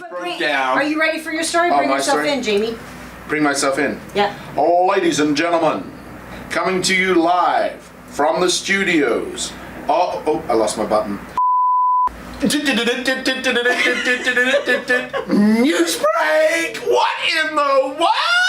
broke down. Are you ready for your story? Bring my yourself story? in, Jamie. Bring myself in. Yeah. Oh, ladies and gentlemen, coming to you live from the studios. Oh, I lost my button. News break! What in the world?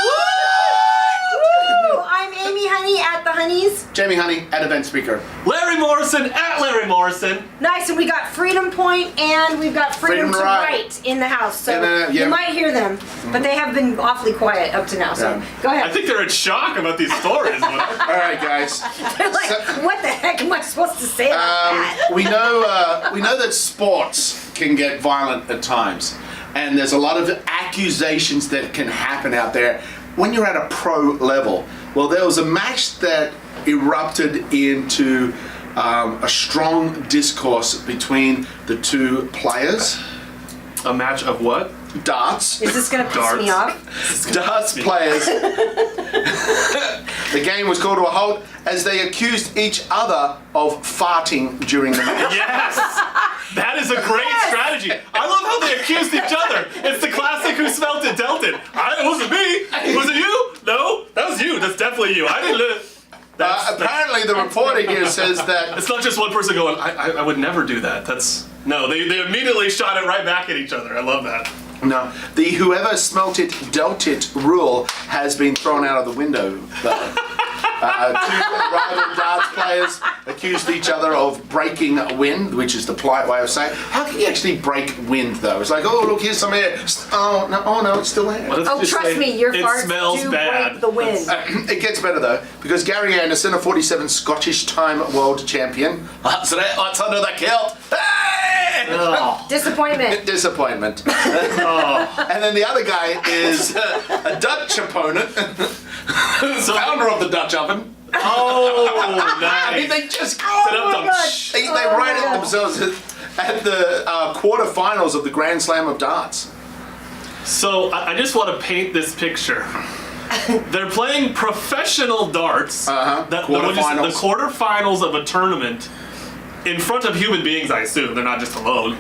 Woo! I'm Amy Honey at the Honeys. Jamie Honey at Event Speaker. Larry Morrison at Larry Morrison. Nice, and we got Freedom Point and we've got Freedom to Write in the house. So And, yeah. you might hear them, but they have been awfully quiet up to now. So Yeah. go ahead. I think they're in shock about these stories. All right, guys. They're like, what the heck am I supposed to say about that? We know that sports can get violent at times, and there's a lot of accusations that can happen out there when you're at a pro level. Well, there was a match that erupted into a strong discourse between the two players. A match of what? Darts. Is this going to piss me off? Darts players. The game was called to a halt as they accused each other of farting during the match. Yes! That is a great strategy. I love how they accused each other. It's the classic who smelt it dealt it. It wasn't me. Was it you? No, that was you. That's definitely you. I didn't live. Apparently the reporter here says that It's not just one person going, I would never do that. No, they immediately shot it right back at each other. I love that. no, the whoever smelt it dealt it rule has been thrown out of the window. Though. Two rival darts players accused each other of breaking wind, which is the polite way of saying, how can you actually break wind though? It's like, oh look, here's some air. Oh no, it's still there. Let's Oh, just trust say me, your it farts smells do bad. break the wind. It gets better though, because Gary Anderson, a 47 Scottish time world champion, that's under the kilt. Hey! Oh. Disappointment. Disappointment. And then the other guy is a Dutch opponent, founder of the Dutch oven. Oh, I mean, nice. they just Oh my God. they Oh my rated God. themselves at the quarterfinals of the Grand Slam of darts. So I just want to paint this picture. They're playing professional darts. The quarterfinals of a tournament in front of human beings. I assume they're not just alone.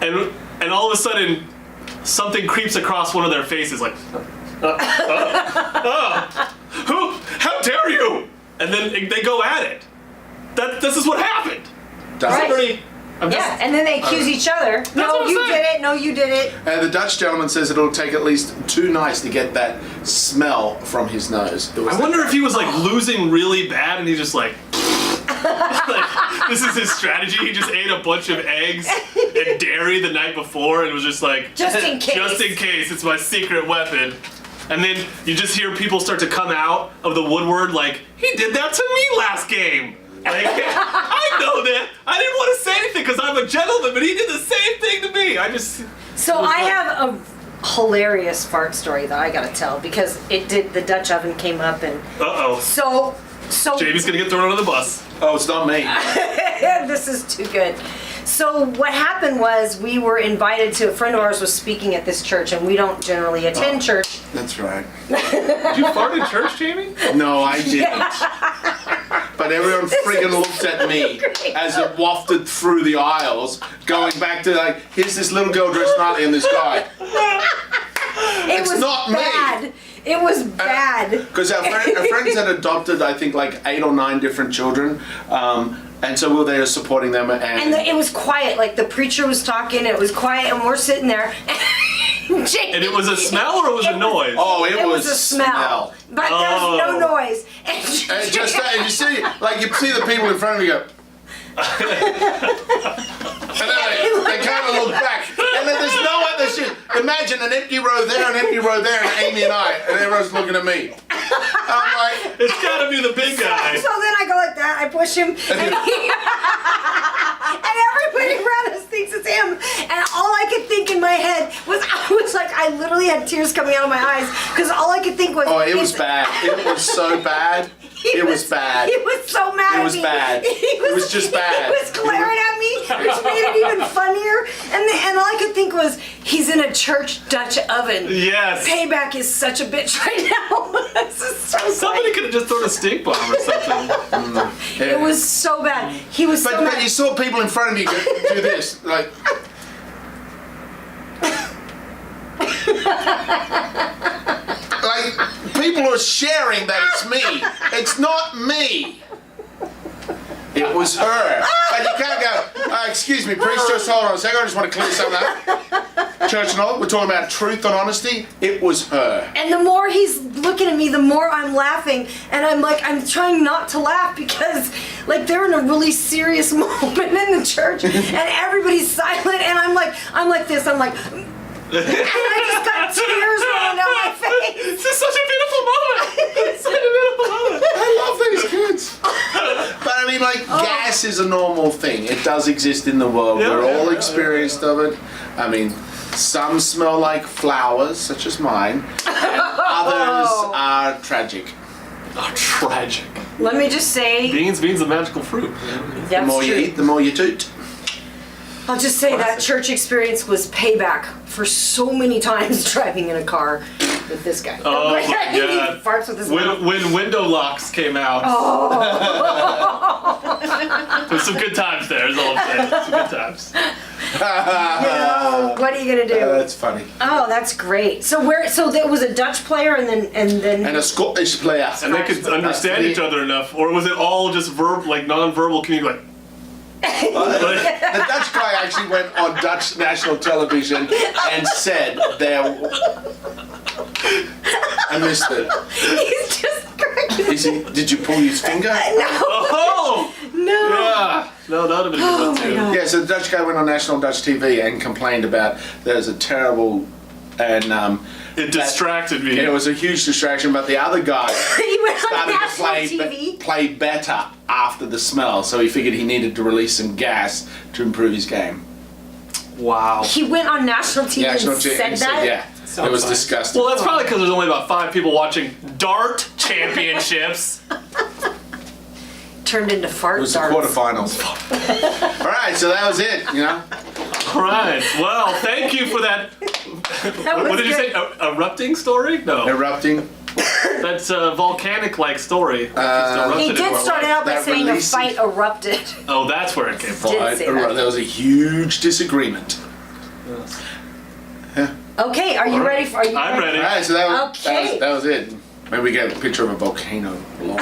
And all of a sudden, something creeps across one of their faces, like, who? How dare you? And then they go at it. This is what happened. Right. Yeah, and then they accuse each other. No, what I'm you saying. did it. No, you did it. And the Dutch gentleman says it'll take at least 2 nights to get that smell from his nose. I wonder if he was like losing really bad and he's just like, this is his strategy. He just ate a bunch of eggs and dairy the night before and was just like, Just in case. Just in case, it's my secret weapon. And then you just hear people start to come out of the woodwork like, he did that to me last game. Like, I know that. I didn't want to say anything because I'm a gentleman, but he did the same thing to me. So I have a hilarious fart story that I gotta tell because the Dutch oven came up and Uh-oh. so Jamie's gonna get thrown under the bus. Oh, it's not me. this is too good. So what happened was we were invited to, a friend of ours was speaking at this church and we don't generally attend church. That's right. Did you fart in church, Jamie? No, I didn't. But everyone friggin' looked at me as it wafted through the aisles, going back to like, here's this little girl dressed nicely and this guy. It was not me. bad. It was bad. Because our friends had adopted, I think, like 8 or 9 different children. And so we were there supporting them. And it was quiet, like the preacher was talking, it was quiet, and we're sitting there. And it was a smell or it was a noise? Oh, it was a smell. But there's no noise. And just that, you see the people in front of you go. And then they kind of look back, and then there's no other shit. Imagine an empty row there, an empty row there, and Amy and I, and everyone's looking at me. I'm like, It's gotta be the big guy. So then I go like that, I push him, and everybody around us thinks it's him. And all I could think in my head was, I literally had tears coming out of my eyes, because all I could think was, oh, it was bad. It was so bad. It was bad. He was so mad at me. It was bad. It was just bad. He was glaring at me, which made it even funnier. And all I could think was, he's in a church Dutch oven. Yes. Payback is such a bitch right now. This is so Somebody funny. could have just thrown a stink bomb or something. It was so bad. He was so mad. But you saw people in front of you do this, like. Like, people are sharing that it's me. It's not me. It was her. But you can't go, excuse me, priest, just hold on a second. I just want to clear something up. Church and all, we're talking about truth and honesty. It was her. And the more he's looking at me, the more I'm laughing. And I'm like, I'm trying not to laugh because, like, they're in a really serious moment in the church, and everybody's silent. And I'm like this. I'm like, and I just got tears rolling down my face. This is such a beautiful moment. It's such a beautiful moment. I love these kids. But I mean, like, gas is a normal thing. It does exist in the world. We're all experienced of it. I mean, some smell like flowers, such as mine, and others are tragic. Oh, tragic. Let me just say, Beans a magical fruit. The more you eat, the more you toot. I'll just say that church experience was payback for so many times driving in a car with this guy. Oh my God. He farts with his mouth. When window locks came out. There's some good times there, is all I'm saying. Some good times. No, what are you gonna do? That's funny. Oh, that's great. So there was a Dutch player and And a Scottish player. And they could understand each other enough, or was it all just non-verbal communication? Like, The Dutch guy actually went on Dutch national television and said there. I missed it. He's just cracking. Did you pull his finger? No. oh No. yeah, no, that would have been a good one too. God. Yeah, so the Dutch guy went on national Dutch TV and complained about there's a terrible and It distracted me. it was a huge distraction, but the other guy He went on started to national TV. play better after the smell, so he figured he needed to release some gas to improve his game. Wow. He went on national TV National and TV said that. yeah, it was disgusting. Well, that's probably because there's only about 5 people watching dart championships. Turned into fart It was the darts. quarterfinals. All right, so that was it. You know. All right. Well, thank you for that. That was What did you good. say? Erupting story? No. Erupting. That's a volcanic-like story. He did start out by That saying a release- fight erupted. Oh, that's where it came from. Did say that. There was a huge disagreement. Okay, are you ready? I'm ready. All right, so that was Okay. that was it. Maybe we get a picture of a volcano below.